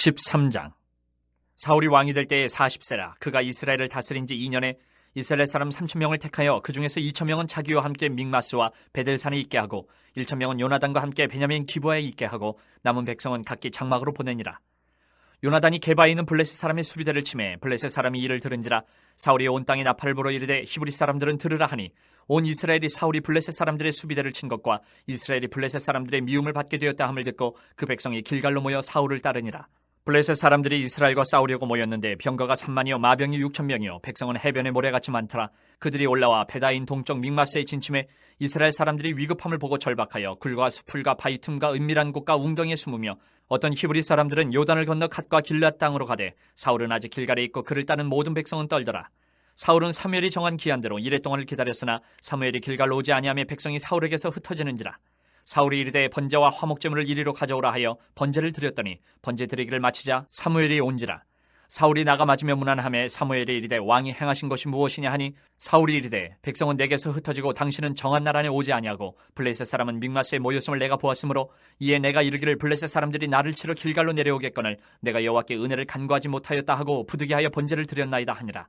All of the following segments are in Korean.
13장. 사울이 왕이 될 때에 40세라. 그가 이스라엘을 다스린 지 2년에 이스라엘 사람 3,000명을 택하여 그 중에서 2,000명은 자기와 함께 믹마스와 베델산에 있게 하고 1,000명은 요나단과 함께 베냐민 기브아에 있게 하고 남은 백성은 각기 장막으로 보내니라. 요나단이 게바에 있는 블레셋 사람의 수비대를 치매 블레셋 사람이 이를 들은지라. 사울이 온 땅에 나팔을 불어 이르되 히브리 사람들은 들으라 하니 온 이스라엘이 사울이 블레셋 사람들의 수비대를 친 것과 이스라엘이 블레셋 사람들의 미움을 받게 되었다 함을 듣고 그 백성이 길갈로 모여 사울을 따르니라. 블레셋 사람들이 이스라엘과 싸우려고 모였는데 병거가 3만이요 마병이 6,000명이요 백성은 해변에 모래같이 많더라. 그들이 올라와 베다인 동쪽 믹마스에 진침해 이스라엘 사람들이 위급함을 보고 절박하여 굴과 수풀과 바위 틈과 은밀한 곳과 웅덩이에 숨으며 어떤 히브리 사람들은 요단을 건너 갓과 길앗 땅으로 가되 사울은 아직 길갈에 있고 그를 따는 모든 백성은 떨더라. 사울은 사무엘이 정한 기한대로 이레 동안을 기다렸으나 사무엘이 길갈로 오지 아니하며 백성이 사울에게서 흩어지는지라. 사울이 이르되 번제와 화목제물을 이리로 가져오라 하여 번제를 드렸더니 번제 드리기를 마치자 사무엘이 온지라. 사울이 나가 맞으며 문안하매 사무엘이 이르되 왕이 행하신 것이 무엇이냐 하니 사울이 이르되 백성은 내게서 흩어지고 당신은 정한 날 안에 오지 아니하고 블레셋 사람은 믹마스에 모였음을 내가 보았으므로 이에 내가 이르기를 블레셋 사람들이 나를 치러 길갈로 내려오겠거늘 내가 여호와께 은혜를 간구하지 못하였다 하고 부득이하여 번제를 드렸나이다 하니라.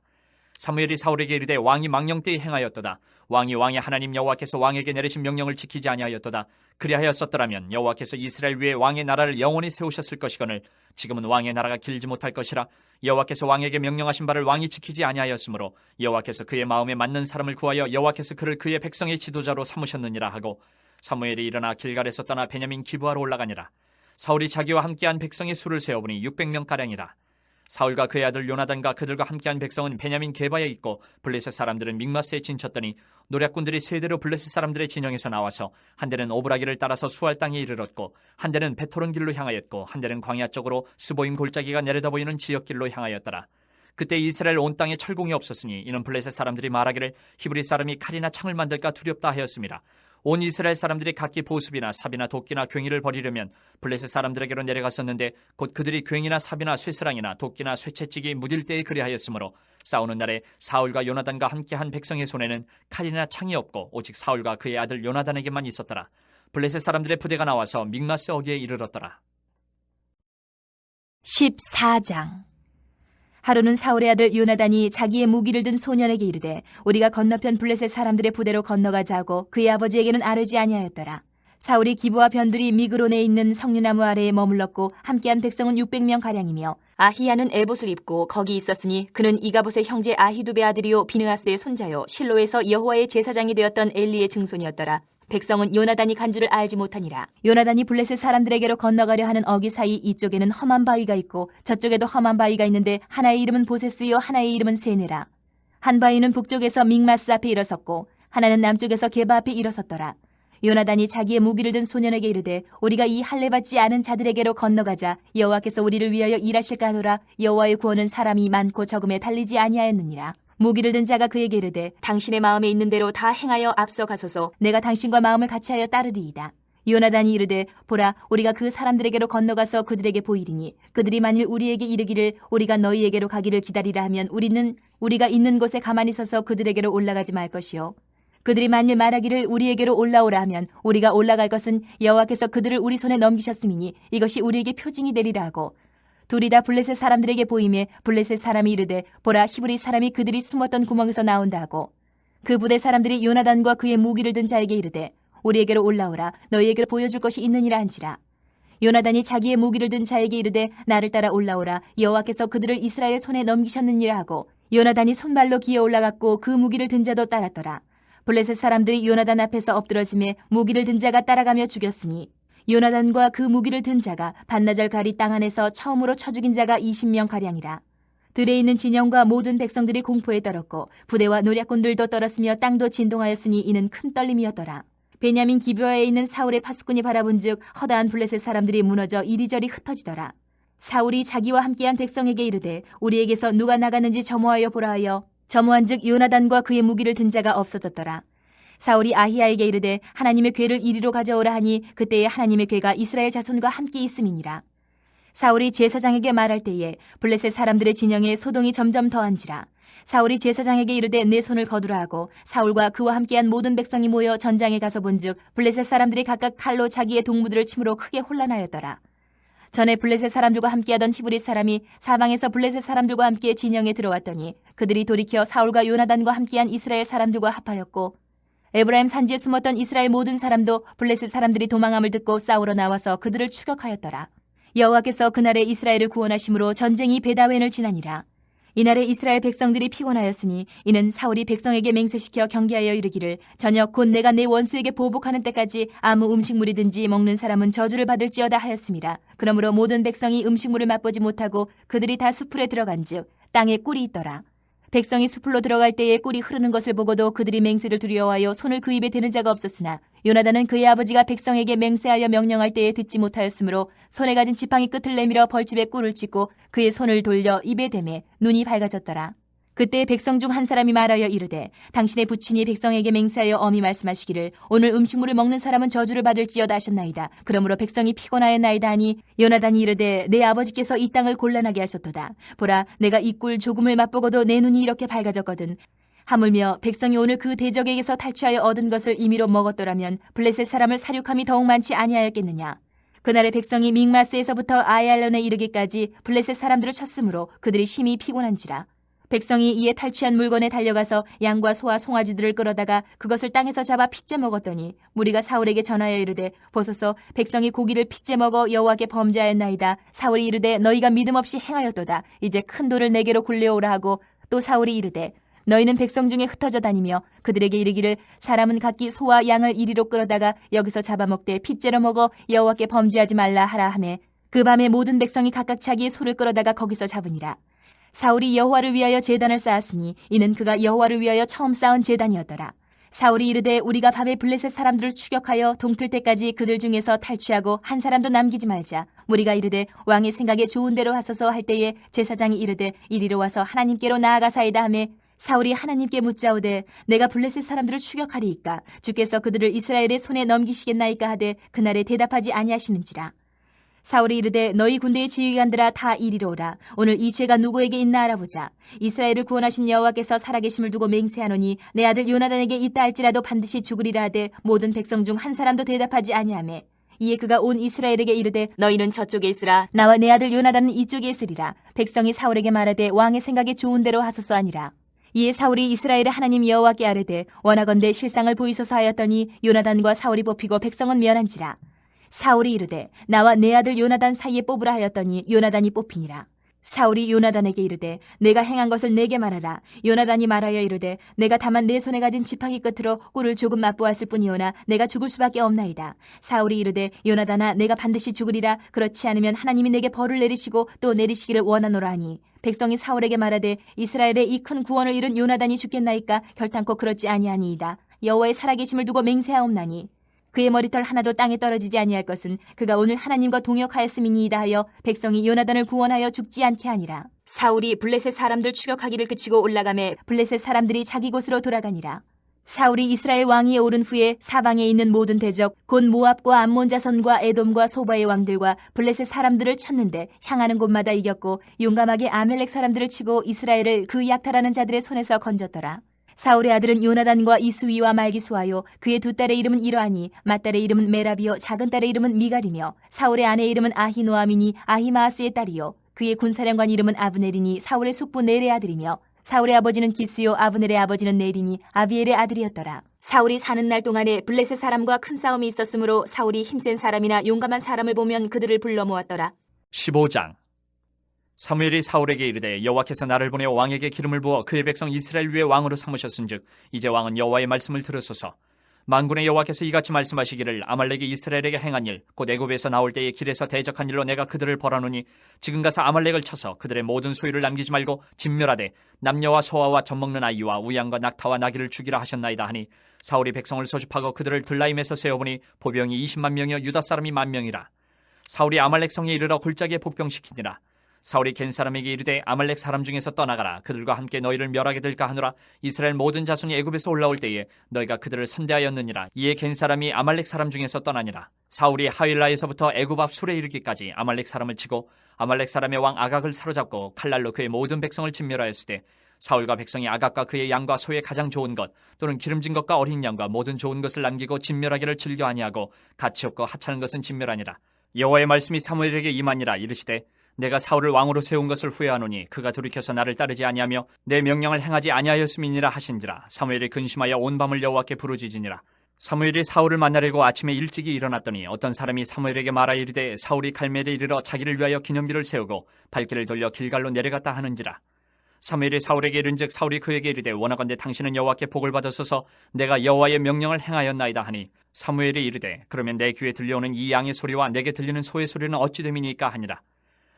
사무엘이 사울에게 이르되 왕이 망령되이 행하였도다. 왕이 하나님 여호와께서 왕에게 내리신 명령을 지키지 아니하였도다. 그리하였었더라면 여호와께서 이스라엘 위에 왕의 나라를 영원히 세우셨을 것이거늘 지금은 왕의 나라가 길지 못할 것이라. 여호와께서 왕에게 명령하신 바를 왕이 지키지 아니하였으므로 여호와께서 그의 마음에 맞는 사람을 구하여 여호와께서 그를 그의 백성의 지도자로 삼으셨느니라 하고 사무엘이 일어나 길갈에서 떠나 베냐민 기브아로 올라가니라. 사울이 자기와 함께한 백성의 수를 세어보니 600명가량이라. 사울과 그의 아들 요나단과 그들과 함께한 백성은 베냐민 게바에 있고 블레셋 사람들은 믹마스에 진쳤더니 노략군들이 세 대로 블레셋 사람들의 진영에서 나와서 한 대는 오브라기를 따라서 수알 땅에 이르렀고 한 대는 베토른 길로 향하였고 한 대는 광야 쪽으로 스보임 골짜기가 내려다 보이는 지역길로 향하였더라. 그때 이스라엘 온 땅에 철공이 없었으니 이는 블레셋 사람들이 말하기를 히브리 사람이 칼이나 창을 만들까 두렵다 하였습니다. 온 이스라엘 사람들이 각기 보습이나 삽이나 도끼나 괭이를 버리려면 블레셋 사람들에게로 내려갔었는데 곧 그들이 괭이나 삽이나 쇠스랑이나 도끼나 쇠채찍이 무딜 때에 그리하였으므로 싸우는 날에 사울과 요나단과 함께한 백성의 손에는 칼이나 창이 없고 오직 사울과 그의 아들 요나단에게만 있었더라. 블레셋 사람들의 부대가 나와서 믹마스 어귀에 이르렀더라. 14장. 하루는 사울의 아들 요나단이 자기의 무기를 든 소년에게 이르되 우리가 건너편 블레셋 사람들의 부대로 건너가자고 그의 아버지에게는 아뢰지 아니하였더라. 사울이 기브와 변두리 미그론에 있는 석류나무 아래에 머물렀고 함께한 백성은 600명가량이며 아히야는 에봇을 입고 거기 있었으니 그는 이가봇의 형제 아히두베 아들이요 비느하스의 손자요 실로에서 여호와의 제사장이 되었던 엘리의 증손이었더라. 백성은 요나단이 간 줄을 알지 못하니라. 요나단이 블레셋 사람들에게로 건너가려 하는 어기 사이 이쪽에는 험한 바위가 있고 저쪽에도 험한 바위가 있는데 하나의 이름은 보세스요 하나의 이름은 세네라. 한 바위는 북쪽에서 믹마스 앞에 일어섰고 하나는 남쪽에서 게바 앞에 일어섰더라. 요나단이 자기의 무기를 든 소년에게 이르되 우리가 이 할례받지 않은 자들에게로 건너가자. 여호와께서 우리를 위하여 일하실까 하노라. 여호와의 구원은 사람이 많고 적음에 달리지 아니하였느니라. 무기를 든 자가 그에게 이르되 당신의 마음에 있는 대로 다 행하여 앞서가소서. 내가 당신과 마음을 같이하여 따르리이다. 요나단이 이르되 보라 우리가 그 사람들에게로 건너가서 그들에게 보이리니 그들이 만일 우리에게 이르기를 우리가 너희에게로 가기를 기다리라 하면 우리는 우리가 있는 곳에 가만히 서서 그들에게로 올라가지 말 것이요 그들이 만일 말하기를 우리에게로 올라오라 하면 우리가 올라갈 것은 여호와께서 그들을 우리 손에 넘기셨음이니 이것이 우리에게 표징이 되리라 하고 둘이 다 블레셋 사람들에게 보이매 블레셋 사람이 이르되 보라 히브리 사람이 그들이 숨었던 구멍에서 나온다 하고 그 부대 사람들이 요나단과 그의 무기를 든 자에게 이르되 우리에게로 올라오라 너희에게로 보여줄 것이 있느니라 한지라. 요나단이 자기의 무기를 든 자에게 이르되 나를 따라 올라오라 여호와께서 그들을 이스라엘 손에 넘기셨느니라 하고 요나단이 손발로 기어 올라갔고 그 무기를 든 자도 따랐더라. 블레셋 사람들이 요나단 앞에서 엎드러짐에 무기를 든 자가 따라가며 죽였으니 요나단과 그 무기를 든 자가 반나절 가리 땅 안에서 처음으로 쳐 죽인 자가 20명가량이라. 들에 있는 진영과 모든 백성들이 공포에 떨었고 부대와 노략군들도 떨었으며 땅도 진동하였으니 이는 큰 떨림이었더라. 베냐민 기브아에 있는 사울의 파수꾼이 바라본즉 허다한 블레셋 사람들이 무너져 이리저리 흩어지더라. 사울이 자기와 함께한 백성에게 이르되 우리에게서 누가 나가는지 점호하여 보라 하여 점호한즉 요나단과 그의 무기를 든 자가 없어졌더라. 사울이 아히야에게 이르되 하나님의 궤를 이리로 가져오라 하니 그때에 하나님의 궤가 이스라엘 자손과 함께 있음이니라. 사울이 제사장에게 말할 때에 블레셋 사람들의 진영에 소동이 점점 더한지라. 사울이 제사장에게 이르되 내 손을 거두라 하고 사울과 그와 함께한 모든 백성이 모여 전장에 가서 본즉 블레셋 사람들이 각각 칼로 자기의 동무들을 침으로 크게 혼란하였더라. 전에 블레셋 사람들과 함께하던 히브리 사람이 사방에서 블레셋 사람들과 함께 진영에 들어왔더니 그들이 돌이켜 사울과 요나단과 함께한 이스라엘 사람들과 합하였고 에브라임 산지에 숨었던 이스라엘 모든 사람도 블레셋 사람들이 도망함을 듣고 싸우러 나와서 그들을 추격하였더라. 여호와께서 그날에 이스라엘을 구원하심으로 전쟁이 베다웬을 지나니라. 이날에 이스라엘 백성들이 피곤하였으니 이는 사울이 백성에게 맹세시켜 경계하여 이르기를 저녁 곧 내가 내 원수에게 보복하는 때까지 아무 음식물이든지 먹는 사람은 저주를 받을지어다 하였습니다. 그러므로 모든 백성이 음식물을 맛보지 못하고 그들이 다 수풀에 들어간즉 땅에 꿀이 있더라. 백성이 수풀로 들어갈 때에 꿀이 흐르는 것을 보고도 그들이 맹세를 두려워하여 손을 그 입에 대는 자가 없었으나 요나단은 그의 아버지가 백성에게 맹세하여 명령할 때에 듣지 못하였으므로 손에 가진 지팡이 끝을 내밀어 벌집에 꿀을 찍고 그의 손을 돌려 입에 대매 눈이 밝아졌더라. 그때 백성 중 한 사람이 말하여 이르되 당신의 부친이 백성에게 맹세하여 엄히 말씀하시기를 오늘 음식물을 먹는 사람은 저주를 받을지어다 하셨나이다. 그러므로 백성이 피곤하였나이다 하니 요나단이 이르되 내 아버지께서 이 땅을 곤란하게 하셨도다. 보라 내가 이 꿀 조금을 맛보고도 내 눈이 이렇게 밝아졌거든. 하물며 백성이 오늘 그 대적에게서 탈취하여 얻은 것을 임의로 먹었더라면 블레셋 사람을 사륙함이 더욱 많지 아니하였겠느냐. 그날의 백성이 믹마스에서부터 아얄론에 이르기까지 블레셋 사람들을 쳤으므로 그들이 심히 피곤한지라. 백성이 이에 탈취한 물건에 달려가서 양과 소와 송아지들을 끌어다가 그것을 땅에서 잡아 핏째 먹었더니 무리가 사울에게 전하여 이르되 보소서 백성이 고기를 핏째 먹어 여호와께 범죄하였나이다. 사울이 이르되 너희가 믿음 없이 행하였도다. 이제 큰 돌을 내게로 굴려오라 하고 또 사울이 이르되 너희는 백성 중에 흩어져 다니며 그들에게 이르기를 사람은 각기 소와 양을 이리로 끌어다가 여기서 잡아먹되 핏째로 먹어 여호와께 범죄하지 말라 하라 하매 그 밤에 모든 백성이 각각 자기의 소를 끌어다가 거기서 잡으니라. 사울이 여호와를 위하여 제단을 쌓았으니 이는 그가 여호와를 위하여 처음 쌓은 제단이었더라. 사울이 이르되 우리가 밤에 블레셋 사람들을 추격하여 동틀 때까지 그들 중에서 탈취하고 한 사람도 남기지 말자. 무리가 이르되 왕의 생각에 좋은 대로 하소서 할 때에 제사장이 이르되 이리로 와서 하나님께로 나아가사이다 하매 사울이 하나님께 묻자오되 내가 블레셋 사람들을 추격하리이까 주께서 그들을 이스라엘의 손에 넘기시겠나이까 하되 그날에 대답하지 아니하시는지라. 사울이 이르되 너희 군대의 지휘관들아 다 이리로 오라. 오늘 이 죄가 누구에게 있나 알아보자. 이스라엘을 구원하신 여호와께서 살아계심을 두고 맹세하노니 내 아들 요나단에게 있다 할지라도 반드시 죽으리라 하되 모든 백성 중 한 사람도 대답하지 아니하매 이에 그가 온 이스라엘에게 이르되 너희는 저쪽에 있으라. 나와 내 아들 요나단은 이쪽에 있으리라. 백성이 사울에게 말하되 왕의 생각에 좋은 대로 하소서 하니라. 이에 사울이 이스라엘의 하나님 여호와께 아뢰되 원하건대 실상을 보이소서 하였더니 요나단과 사울이 뽑히고 백성은 멸한지라. 사울이 이르되 나와 내 아들 요나단 사이에 뽑으라 하였더니 요나단이 뽑히니라. 사울이 요나단에게 이르되 내가 행한 것을 내게 말하라. 요나단이 말하여 이르되 내가 다만 내 손에 가진 지팡이 끝으로 꿀을 조금 맛보았을 뿐이오나 내가 죽을 수밖에 없나이다. 사울이 이르되 요나단아 내가 반드시 죽으리라. 그렇지 않으면 하나님이 내게 벌을 내리시고 또 내리시기를 원하노라 하니 백성이 사울에게 말하되 이스라엘의 이 큰 구원을 이룬 요나단이 죽겠나이까 결탄코 그렇지 아니하니이다. 여호와의 살아계심을 두고 맹세하옵나니 그의 머리털 하나도 땅에 떨어지지 아니할 것은 그가 오늘 하나님과 동역하였음이니이다 하여 백성이 요나단을 구원하여 죽지 않게 하니라. 사울이 블레셋 사람들 추격하기를 그치고 올라가매 블레셋 사람들이 자기 곳으로 돌아가니라. 사울이 이스라엘 왕위에 오른 후에 사방에 있는 모든 대적 곧 모압과 암몬 자손과 에돔과 소바의 왕들과 블레셋 사람들을 쳤는데 향하는 곳마다 이겼고 용감하게 아멜렉 사람들을 치고 이스라엘을 그 약탈하는 자들의 손에서 건졌더라. 사울의 아들은 요나단과 이스위와 말기수하요 그의 두 딸의 이름은 이러하니 맏딸의 이름은 메라비요 작은 딸의 이름은 미갈이며 사울의 아내의 이름은 아히노아미니 아히마아스의 딸이요 그의 군사령관 이름은 아브넬이니 사울의 숙부 넬의 아들이며 사울의 아버지는 기스요 아브넬의 아버지는 넬이니 아비엘의 아들이었더라. 사울이 사는 날 동안에 블레셋 사람과 큰 싸움이 있었으므로 사울이 힘센 사람이나 용감한 사람을 보면 그들을 불러 모았더라. 15장 사무엘이 사울에게 이르되 여호와께서 나를 보내 왕에게 기름을 부어 그의 백성 이스라엘 위에 왕으로 삼으셨은즉 이제 왕은 여호와의 말씀을 들으소서. 만군의 여호와께서 이같이 말씀하시기를 아말렉이 이스라엘에게 행한 일 곧 애굽에서 나올 때에 길에서 대적한 일로 내가 그들을 벌하노니 지금 가서 아말렉을 쳐서 그들의 모든 소유를 남기지 말고 진멸하되 남녀와 소아와 젖먹는 아이와 우양과 낙타와 나귀를 죽이라 하셨나이다 하니 사울이 백성을 소집하고 그들을 들라임에서 세어보니 보병이 20만 명이요 유다 사람이 10,000명이라. 사울이 아말렉 성에 이르러 골짜기에 복병시키니라. 사울이 겐 사람에게 이르되 아말렉 사람 중에서 떠나가라. 그들과 함께 너희를 멸하게 될까 하노라. 이스라엘 모든 자손이 애굽에서 올라올 때에 너희가 그들을 선대하였느니라. 이에 겐 사람이 아말렉 사람 중에서 떠나니라. 사울이 하윌라에서부터 애굽 앞 술에 이르기까지 아말렉 사람을 치고 아말렉 사람의 왕 아각을 사로잡고 칼날로 그의 모든 백성을 진멸하였을 때 사울과 백성이 아각과 그의 양과 소의 가장 좋은 것 또는 기름진 것과 어린 양과 모든 좋은 것을 남기고 진멸하기를 즐겨 아니하고 가치 없고 하찮은 것은 진멸하니라. 여호와의 말씀이 사무엘에게 임하니라. 이르시되 내가 사울을 왕으로 세운 것을 후회하노니 그가 돌이켜서 나를 따르지 아니하며 내 명령을 행하지 아니하였음이니라 하신지라. 사무엘이 근심하여 온 밤을 여호와께 부르짖으니라. 사무엘이 사울을 만나려고 아침에 일찍이 일어났더니 어떤 사람이 사무엘에게 말하여 이르되 사울이 갈멜에 이르러 자기를 위하여 기념비를 세우고 발길을 돌려 길갈로 내려갔다 하는지라. 사무엘이 사울에게 이른즉 사울이 그에게 이르되 원하건대 당신은 여호와께 복을 받으소서 내가 여호와의 명령을 행하였나이다 하니 사무엘이 이르되 그러면 내 귀에 들려오는 이 양의 소리와 내게 들리는 소의 소리는 어찌 됨이니까 하니라.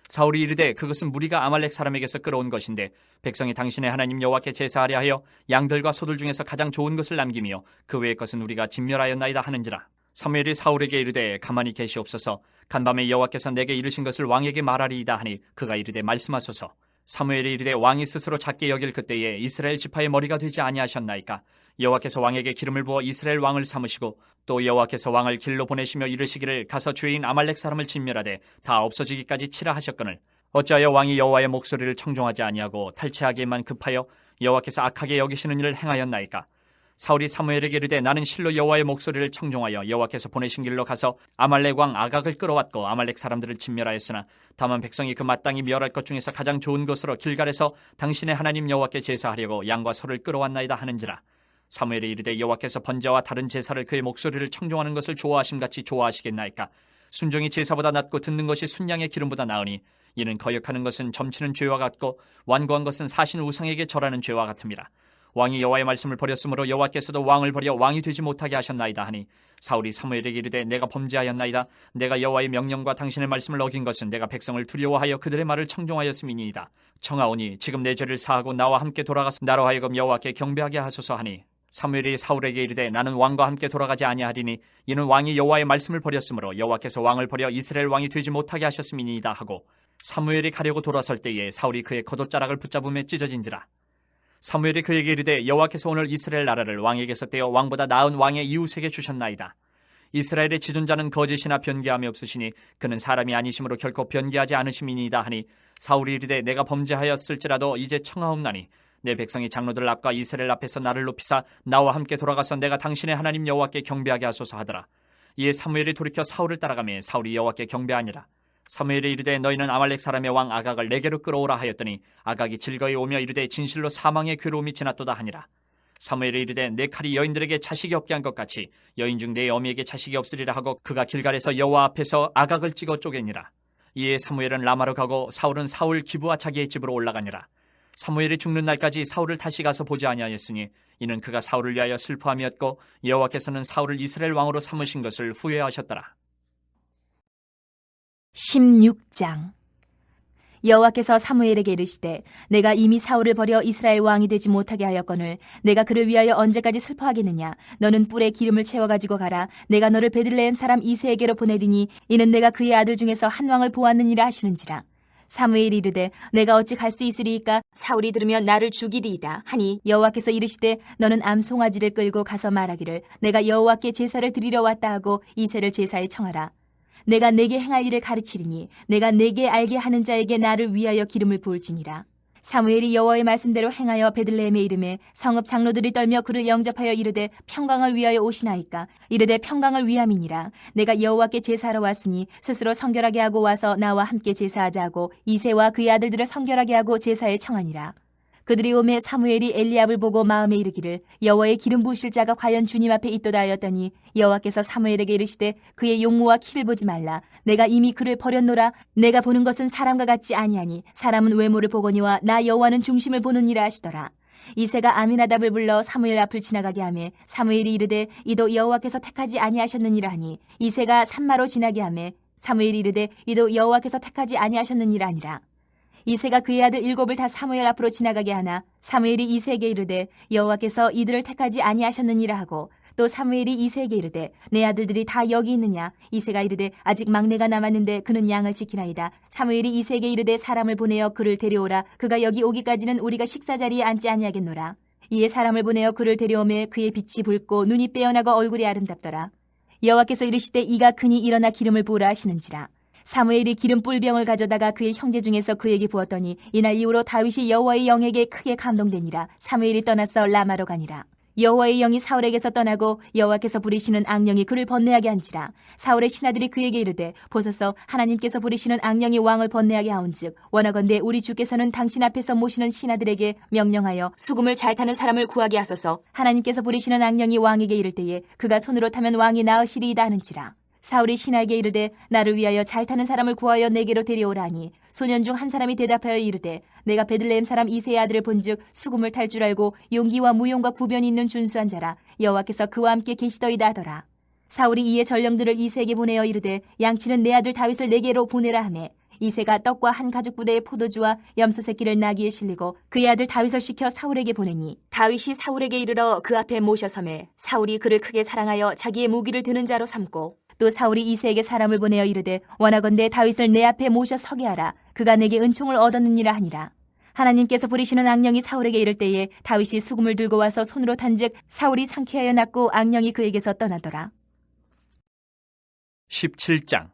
사울이 이르되 그것은 무리가 아말렉 사람에게서 끌어온 것인데 백성이 당신의 하나님 여호와께 제사하려 하여 양들과 소들 중에서 가장 좋은 것을 남기며 그 외의 것은 우리가 진멸하였나이다 하는지라. 사무엘이 사울에게 이르되 가만히 계시옵소서 간밤에 여호와께서 내게 이르신 것을 왕에게 말하리이다 하니 그가 이르되 말씀하소서. 사무엘이 이르되 왕이 스스로 작게 여길 그때에 이스라엘 지파의 머리가 되지 아니하셨나이까. 여호와께서 왕에게 기름을 부어 이스라엘 왕을 삼으시고 또 여호와께서 왕을 길로 보내시며 이르시기를 가서 죄인 아말렉 사람을 진멸하되 다 없어지기까지 치라 하셨거늘 어찌하여 왕이 여호와의 목소리를 청종하지 아니하고 탈취하기에만 급하여 여호와께서 악하게 여기시는 일을 행하였나이까. 사울이 사무엘에게 이르되 나는 실로 여호와의 목소리를 청종하여 여호와께서 보내신 길로 가서 아말렉 왕 아각을 끌어왔고 아말렉 사람들을 진멸하였으나 다만 백성이 그 마땅히 멸할 것 중에서 가장 좋은 것으로 길갈에서 당신의 하나님 여호와께 제사하려고 양과 소를 끌어왔나이다 하는지라. 사무엘이 이르되 여호와께서 번제와 다른 제사를 그의 목소리를 청종하는 것을 좋아하심같이 좋아하시겠나이까. 순종이 제사보다 낫고 듣는 것이 순양의 기름보다 나으니 이는 거역하는 것은 점치는 죄와 같고 완고한 것은 사신 우상에게 절하는 죄와 같음이라. 왕이 여호와의 말씀을 버렸으므로 여호와께서도 왕을 버려 왕이 되지 못하게 하셨나이다 하니 사울이 사무엘에게 이르되 내가 범죄하였나이다. 내가 여호와의 명령과 당신의 말씀을 어긴 것은 내가 백성을 두려워하여 그들의 말을 청종하였음이니이다. 청하오니 지금 내 죄를 사하고 나와 함께 돌아가서 나로 하여금 여호와께 경배하게 하소서 하니 사무엘이 사울에게 이르되 나는 왕과 함께 돌아가지 아니하리니 이는 왕이 여호와의 말씀을 버렸으므로 여호와께서 왕을 버려 이스라엘 왕이 되지 못하게 하셨음이니이다 하고 사무엘이 가려고 돌아설 때에 사울이 그의 겉옷자락을 붙잡음에 찢어진지라. 사무엘이 그에게 이르되 여호와께서 오늘 이스라엘 나라를 왕에게서 떼어 왕보다 나은 왕의 이웃에게 주셨나이다. 이스라엘의 지존자는 거짓이나 변개함이 없으시니 그는 사람이 아니심으로 결코 변개하지 않으심이니이다 하니 사울이 이르되 내가 범죄하였을지라도 이제 청하옵나니 내 백성이 장로들 앞과 이스라엘 앞에서 나를 높이사 나와 함께 돌아가서 내가 당신의 하나님 여호와께 경배하게 하소서 하더라. 이에 사무엘이 돌이켜 사울을 따라가며 사울이 여호와께 경배하니라. 사무엘이 이르되 너희는 아말렉 사람의 왕 아각을 내게로 끌어오라 하였더니 아각이 즐거이 오며 이르되 진실로 사망의 괴로움이 지났도다 하니라. 사무엘이 이르되 내 칼이 여인들에게 자식이 없게 한 것 같이 여인 중 내 어미에게 자식이 없으리라 하고 그가 길갈에서 여호와 앞에서 아각을 찍어 쪼개니라. 이에 사무엘은 라마로 가고 사울은 사울 기브와 자기의 집으로 올라가니라. 사무엘이 죽는 날까지 사울을 다시 가서 보지 아니하였으니 이는 그가 사울을 위하여 슬퍼함이었고 여호와께서는 사울을 이스라엘 왕으로 삼으신 것을 후회하셨더라. 16장. 여호와께서 사무엘에게 이르시되 내가 이미 사울을 버려 이스라엘 왕이 되지 못하게 하였거늘 내가 그를 위하여 언제까지 슬퍼하겠느냐. 너는 뿔에 기름을 채워가지고 가라. 내가 너를 베들레헴 사람 이새에게로 보내리니 이는 내가 그의 아들 중에서 한 왕을 보았느니라 하시는지라. 사무엘이 이르되 내가 어찌 갈 수 있으리이까. 사울이 들으면 나를 죽이리이다 하니 여호와께서 이르시되 너는 암송아지를 끌고 가서 말하기를 내가 여호와께 제사를 드리러 왔다 하고 이새를 제사에 청하라. 내가 내게 행할 일을 가르치리니 내가 내게 알게 하는 자에게 나를 위하여 기름을 부을지니라. 사무엘이 여호와의 말씀대로 행하여 베들레헴에 이르매 성읍 장로들이 떨며 그를 영접하여 이르되 평강을 위하여 오시나이까. 이르되 평강을 위함이니라. 내가 여호와께 제사하러 왔으니 스스로 성결하게 하고 와서 나와 함께 제사하자 하고 이새와 그의 아들들을 성결하게 하고 제사에 청하니라. 그들이 오매 사무엘이 엘리압을 보고 마음에 이르기를 여호와의 기름 부으실 자가 과연 주님 앞에 있도다 하였더니 여호와께서 사무엘에게 이르시되 그의 용모와 키를 보지 말라. 내가 이미 그를 버렸노라. 내가 보는 것은 사람과 같지 아니하니 사람은 외모를 보거니와 나 여호와는 중심을 보느니라 하시더라. 이새가 아미나답을 불러 사무엘 앞을 지나가게 하매 사무엘이 이르되 이도 여호와께서 택하지 아니하셨느니라 하니 이새가 산마로 지나게 하매 사무엘이 이르되 이도 여호와께서 택하지 아니하셨느니라 하니라. 이새가 그의 아들 7을 다 사무엘 앞으로 지나가게 하나 사무엘이 이새에게 이르되 여호와께서 이들을 택하지 아니하셨느니라 하고 또 사무엘이 이새에게 이르되 내 아들들이 다 여기 있느냐. 이새가 이르되 아직 막내가 남았는데 그는 양을 지키나이다. 사무엘이 이새에게 이르되 사람을 보내어 그를 데려오라. 그가 여기 오기까지는 우리가 식사 자리에 앉지 아니하겠노라. 이에 사람을 보내어 그를 데려오매 그의 빛이 붉고 눈이 빼어나고 얼굴이 아름답더라. 여호와께서 이르시되 이가 크니 일어나 기름을 부으라 하시는지라. 사무엘이 기름 뿔병을 가져다가 그의 형제 중에서 그에게 부었더니 이날 이후로 다윗이 여호와의 영에게 크게 감동되니라. 사무엘이 떠나서 라마로 가니라. 여호와의 영이 사울에게서 떠나고 여호와께서 부리시는 악령이 그를 번뇌하게 한지라. 사울의 신하들이 그에게 이르되 보소서 하나님께서 부리시는 악령이 왕을 번뇌하게 하온즉 원하건대 우리 주께서는 당신 앞에서 모시는 신하들에게 명령하여 수금을 잘 타는 사람을 구하게 하소서. 하나님께서 부리시는 악령이 왕에게 이를 때에 그가 손으로 타면 왕이 나으시리이다 하는지라. 사울이 신하에게 이르되 나를 위하여 잘 타는 사람을 구하여 내게로 데려오라니 소년 중 한 사람이 대답하여 이르되 내가 베들레헴 사람 이새의 아들을 본즉 수금을 탈 줄 알고 용기와 무용과 구변이 있는 준수한 자라 여호와께서 그와 함께 계시더이다 하더라. 사울이 이에 전령들을 이새에게 보내어 이르되 양치는 내 아들 다윗을 내게로 보내라 하매 이새가 떡과 한 가죽 부대의 포도주와 염소 새끼를 나귀에 실리고 그의 아들 다윗을 시켜 사울에게 보내니 다윗이 사울에게 이르러 그 앞에 모셔섬에 사울이 그를 크게 사랑하여 자기의 무기를 드는 자로 삼고 또 사울이 이새에게 사람을 보내어 이르되 원하건대 다윗을 내 앞에 모셔 서게 하라. 그가 내게 은총을 얻었느니라 하니라. 하나님께서 부리시는 악령이 사울에게 이를 때에 다윗이 수금을 들고 와서 손으로 탄즉 사울이 상쾌하여 낫고 악령이 그에게서 떠나더라. 17장.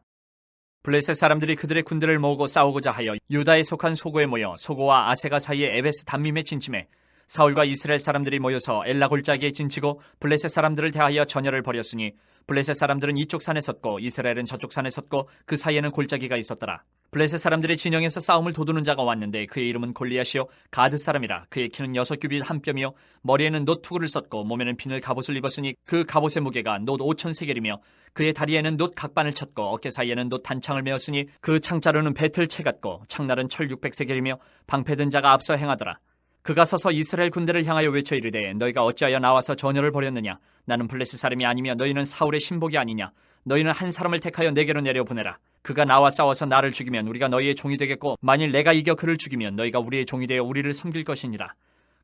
블레셋 사람들이 그들의 군대를 모으고 싸우고자 하여 유다에 속한 소고에 모여 소고와 아세가 사이의 에베스 담밈에 진침해 사울과 이스라엘 사람들이 모여서 엘라 골짜기에 진치고 블레셋 사람들을 대하여 전열을 벌였으니 블레셋 사람들은 이쪽 산에 섰고 이스라엘은 저쪽 산에 섰고 그 사이에는 골짜기가 있었더라. 블레셋 사람들의 진영에서 싸움을 도두는 자가 왔는데 그의 이름은 골리앗이요 가드 사람이라. 그의 키는 6규빗 한 뼘이요 머리에는 놋 투구를 썼고 몸에는 비늘 갑옷을 입었으니 그 갑옷의 무게가 놋 5,000세겔이며 그의 다리에는 놋 각반을 쳤고 어깨 사이에는 놋 단창을 메었으니 그 창자루는 배틀채 같고 창날은 철 600세겔이며 방패든 자가 앞서 행하더라. 그가 서서 이스라엘 군대를 향하여 외쳐 이르되 너희가 어찌하여 나와서 전열을 벌였느냐. 나는 블레셋 사람이 아니며 너희는 사울의 신복이 아니냐. 너희는 한 사람을 택하여 내게로 내려보내라. 그가 나와 싸워서 나를 죽이면 우리가 너희의 종이 되겠고 만일 내가 이겨 그를 죽이면 너희가 우리의 종이 되어 우리를 섬길 것이니라.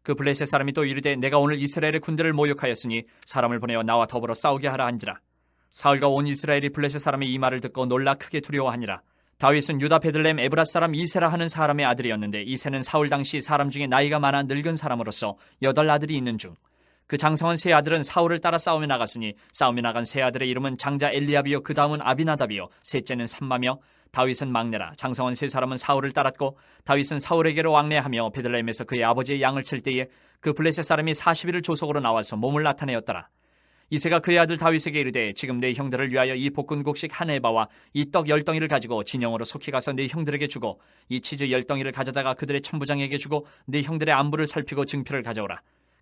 그 블레셋 사람이 또 이르되 내가 오늘 이스라엘의 군대를 모욕하였으니 사람을 보내어 나와 더불어 싸우게 하라 한지라. 사울과 온 이스라엘이 블레셋 사람의 이 말을 듣고 놀라 크게 두려워하니라. 다윗은 유다 베들레헴 에브라 사람 이세라 하는 사람의 아들이었는데 이세는 사울 당시 사람 중에 나이가 많아 늙은 사람으로서 8 아들이 있는 중 그 장성한 세 아들은 사울을 따라 싸움에 나갔으니 싸움에 나간 세 아들의 이름은 장자 엘리압이요 그 다음은 아비나답이요 셋째는 삼마며 다윗은 막내라. 장성한 세 사람은 사울을 따랐고 다윗은 사울에게로 왕래하며 베들레헴에서 그의 아버지의 양을 칠 때에 그 블레셋 사람이 40일을 조속으로 나와서 몸을 나타내었더라. 이새가 그의 아들 다윗에게 이르되 지금 내 형들을 위하여 이 볶은곡식 한 에바와 이 떡 10덩이를 가지고 진영으로 속히 가서 내 형들에게 주고 이 치즈 10덩이를 가져다가 그들의 천부장에게 주고 내 형들의 안부를 살피고 증표를 가져오라.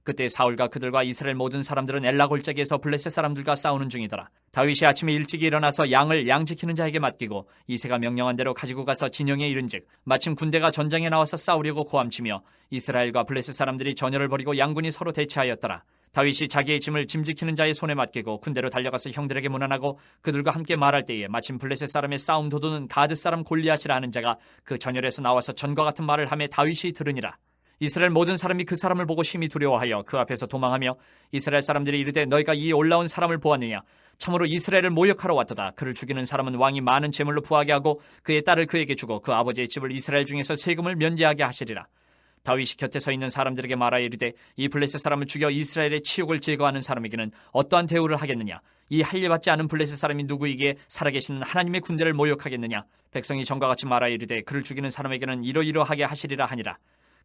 그때 사울과 그들과 이스라엘 모든 사람들은 엘라 골짜기에서 블레셋 사람들과 싸우는 중이더라. 다윗이 아침에 일찍 일어나서 양을 양 지키는 자에게 맡기고 이새가 명령한 대로 가지고 가서 진영에 이른즉 마침 군대가 전장에 나와서 싸우려고 고함치며 이스라엘과 블레셋 사람들이 전열을 벌이고 양군이 서로 대치하였더라. 다윗이 자기의 짐을 짐 지키는 자의 손에 맡기고 군대로 달려가서 형들에게 문안하고 그들과 함께 말할 때에 마침 블레셋 사람의 싸움 도두는 가드 사람 골리앗이라 하는 자가 그 전열에서 나와서 전과 같은 말을 하며 다윗이 들으니라. 이스라엘 모든 사람이 그 사람을 보고 심히 두려워하여 그 앞에서 도망하며 이스라엘 사람들이 이르되 너희가 이 올라온 사람을 보았느냐. 참으로 이스라엘을 모욕하러 왔도다. 그를 죽이는 사람은 왕이 많은 재물로 부하게 하고 그의 딸을 그에게 주고 그 아버지의 집을 이스라엘 중에서 세금을 면제하게 하시리라. 다윗이 곁에 서 있는 사람들에게 말하여 이르되 이 블레셋 사람을 죽여 이스라엘의 치욕을 제거하는 사람에게는 어떠한 대우를 하겠느냐. 이 할례받지 않은 블레셋 사람이 누구이기에 살아계시는 하나님의 군대를 모욕하겠느냐. 백성이 전과 같이 말하여 이르되 그를 죽이는 사람에게는 이러이러하게 하시리라 하니라.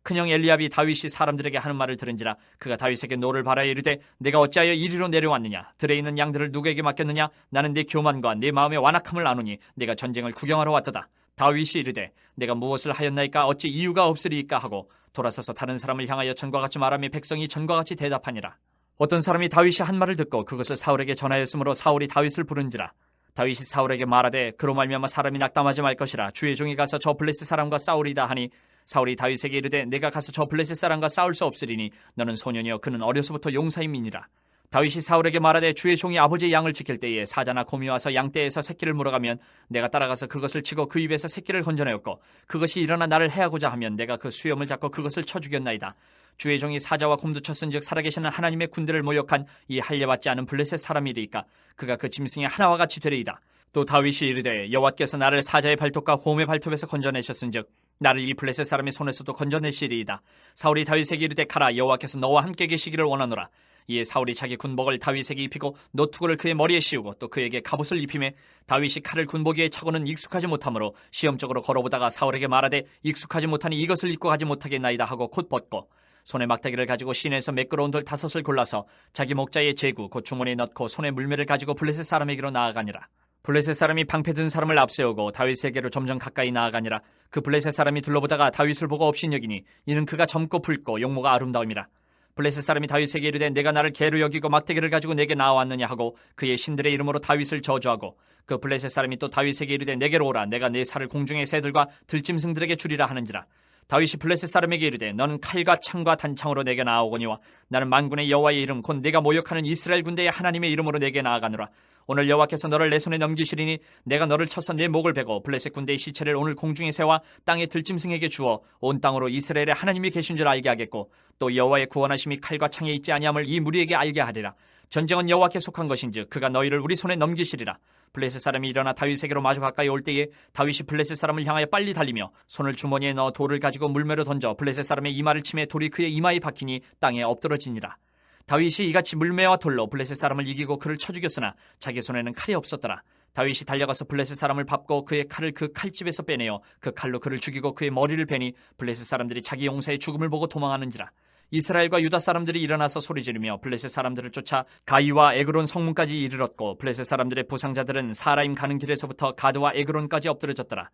큰형 엘리압이 다윗이 사람들에게 하는 말을 들은지라 그가 다윗에게 노를 바라여 이르되 내가 어찌하여 이리로 내려왔느냐. 들에 있는 양들을 누구에게 맡겼느냐. 나는 내 교만과 내 마음의 완악함을 아노니 내가 전쟁을 구경하러 왔도다. 다윗이 이르되 내가 무엇을 하였나이까 어찌 이유가 없으리이까 하고 돌아서서 다른 사람을 향하여 전과 같이 말하며 백성이 전과 같이 대답하니라. 어떤 사람이 다윗이 한 말을 듣고 그것을 사울에게 전하였으므로 사울이 다윗을 부른지라. 다윗이 사울에게 말하되 그로 말미암아 사람이 낙담하지 말 것이라. 주의 종이 가서 저 블레셋 사람과 싸우리다 하니 사울이 다윗에게 이르되 내가 가서 저 블레셋 사람과 싸울 수 없으리니 너는 소년이여 그는 어려서부터 용사임이니라. 다윗이 사울에게 말하되 주의 종이 아버지의 양을 지킬 때에 사자나 곰이 와서 양떼에서 새끼를 물어가면 내가 따라가서 그것을 치고 그 입에서 새끼를 건져내었고 그것이 일어나 나를 해하고자 하면 내가 그 수염을 잡고 그것을 쳐 죽였나이다. 주의 종이 사자와 곰도 쳤은즉 살아계시는 하나님의 군대를 모욕한 이 할례받지 않은 블레셋 사람이리이까 그가 그 짐승의 하나와 같이 되리이다. 또 다윗이 이르되 여호와께서 나를 사자의 발톱과 곰의 발톱에서 건져내셨은즉 나를 이 블레셋 사람의 손에서도 건져내시리이다. 사울이 다윗에게 이르되 가라. 여호와께서 너와 함께 계시기를 원하노라. 이에 사울이 자기 군복을 다윗에게 입히고 노투구를 그의 머리에 씌우고 또 그에게 갑옷을 입히매 다윗이 칼을 군복 위에 차고는 익숙하지 못하므로 시험적으로 걸어보다가 사울에게 말하되 익숙하지 못하니 이것을 입고 가지 못하겠나이다 하고 곧 벗고 손에 막대기를 가지고 시내에서 매끄러운 돌 5을 골라서 자기 목자의 제구 곧 주머니에 넣고 손에 물매를 가지고 블레셋 사람에게로 나아가니라. 블레셋 사람이 방패 든 사람을 앞세우고 다윗에게로 점점 가까이 나아가니라. 그 블레셋 사람이 둘러보다가 다윗을 보고 업신여기니 이는 그가 젊고 붉고 용모가 아름다움이라. 블레셋 사람이 다윗에게 이르되 내가 나를 개로 여기고 막대기를 가지고 내게 나왔느냐 하고 그의 신들의 이름으로 다윗을 저주하고 그 블레셋 사람이 또 다윗에게 이르되 내게로 오라 내가 내 살을 공중의 새들과 들짐승들에게 주리라 하는지라. 다윗이 블레셋 사람에게 이르되 너는 칼과 창과 단창으로 내게 나아오거니와 나는 만군의 여호와의 이름 곧 내가 모욕하는 이스라엘 군대의 하나님의 이름으로 내게 나아가노라. 오늘 여호와께서 너를 내 손에 넘기시리니 내가 너를 쳐서 내 목을 베고 블레셋 군대의 시체를 오늘 공중에 세워 땅의 들짐승에게 주어 온 땅으로 이스라엘의 하나님이 계신 줄 알게 하겠고 또 여호와의 구원하심이 칼과 창에 있지 아니함을 이 무리에게 알게 하리라. 전쟁은 여호와께 속한 것인즉 그가 너희를 우리 손에 넘기시리라. 블레셋 사람이 일어나 다윗에게로 마주 가까이 올 때에 다윗이 블레셋 사람을 향하여 빨리 달리며 손을 주머니에 넣어 돌을 가지고 물매로 던져 블레셋 사람의 이마를 치매 돌이 그의 이마에 박히니 땅에 엎드러지니라. 다윗이 이같이 물매와 돌로 블레셋 사람을 이기고 그를 쳐 죽였으나 자기 손에는 칼이 없었더라. 다윗이 달려가서 블레셋 사람을 밟고 그의 칼을 그 칼집에서 빼내어 그 칼로 그를 죽이고 그의 머리를 베니 블레셋 사람들이 자기 용사의 죽음을 보고 도망하는지라. 이스라엘과 유다 사람들이 일어나서 소리지르며 블레셋 사람들을 쫓아 가이와 에그론 성문까지 이르렀고 블레셋 사람들의 부상자들은 사라임 가는 길에서부터 가드와 에그론까지 엎드러졌더라.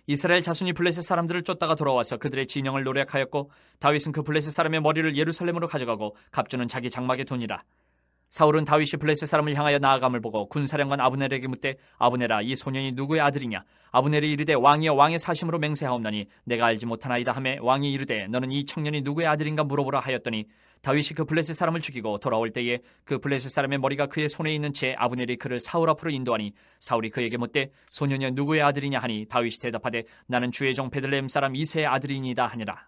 이스라엘 자손이 블레셋 사람들을 쫓다가 돌아와서 그들의 진영을 노력하였고 다윗은 그 블레셋 사람의 머리를 예루살렘으로 가져가고 갑주는 자기 장막에 두니라. 사울은 다윗이 블레셋 사람을 향하여 나아감을 보고 군사령관 아브넬에게 묻되 아브넬아 이 소년이 누구의 아들이냐. 아브넬이 이르되 왕이여 왕의 사심으로 맹세하옵나니 내가 알지 못하나이다 하매 왕이 이르되 너는 이 청년이 누구의 아들인가 물어보라 하였더니 다윗이 그 블레셋 사람을 죽이고 돌아올 때에 그 블레셋 사람의 머리가 그의 손에 있는 채 아브넬이 그를 사울 앞으로 인도하니 사울이 그에게 묻되 소년이 누구의 아들이냐 하니 다윗이 대답하되 나는 주의 종 베들레헴 사람 이새의 아들이니이다 하니라.